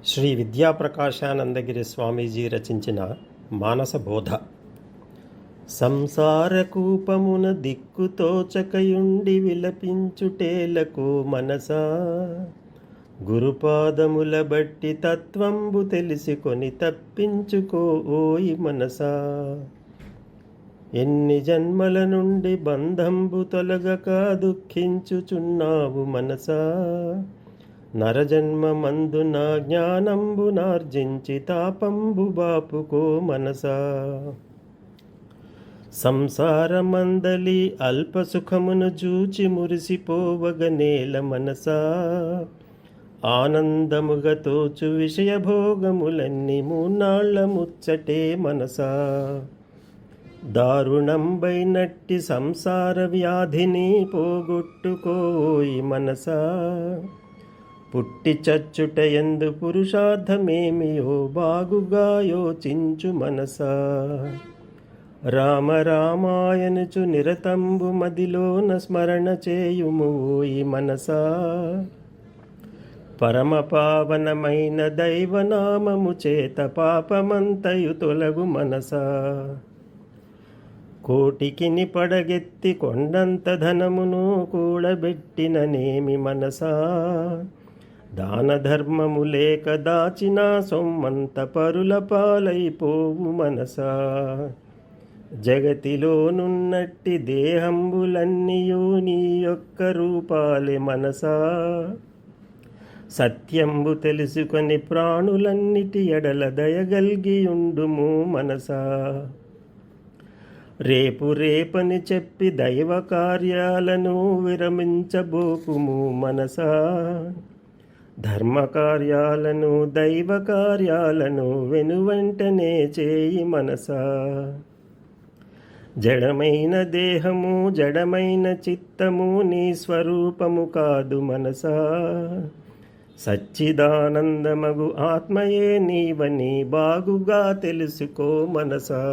శ్రీ విద్యాప్రకాశానందగిరి స్వామీజీ రచించిన మానసబోధ. సంసారకూపమున దిక్కుతోచకయుండి విలపించుటేలకు మనసా, గురుపాదముల బట్టి తత్వంబు తెలిసికొని తప్పించుకో ఓయి మనసా. ఎన్ని జన్మల నుండి బంధంబు తొలగక దుఃఖించుచున్నావు మనసా, నరజన్మ మందున జ్ఞానంబు నార్జించి తాపంబు బాపుకో మనసా. సంసారమందలి అల్పసుఖమును జూచి మురిసిపోవగనేల మనసా, ఆనందముగ తోచు విషయభోగములన్నీ మూనాళ్ల ముచ్చటే మనసా. దారుణంబైనట్టి సంసార వ్యాధిని పోగొట్టుకోయి మనసా, పుట్టి చచ్చుటయందు పురుషార్థమేమియో బాగుగా యోచించు మనసా. రామ రామాయనుచు నిరతంబు మదిలోన స్మరణ చేయుము ఓయి మనసా, పరమ పావనమైన దైవనామము చేత పాపమంతయు తొలగు మనసా. కోటికిని పడగెత్తి కొండంత ధనమును కూడబెట్టిననేమి మనసా, దాన ధర్మము లేక దాచిన సొమ్మంత పరుల పాలైపోవు మనసా. జగతిలోనున్నట్టి దేహంబులన్నీయు నీ యొక్క రూపాలే మనసా, సత్యంబు తెలుసుకొని ప్రాణులన్నిటి ఎడల దయగల్గియుండుము మనసా. రేపు రేపని చెప్పి దైవ కార్యాలను విరమించబోకుము మనసా, ధర్మ కార్యాలను దైవ కార్యాలను వెనువెంటనే చేయి మనసా. జడమైన దేహము జడమైన చిత్తము నీ స్వరూపము కాదు మనసా, సచ్చిదానందమగు ఆత్మయే నీవని బాగుగా తెలుసుకో మనసా.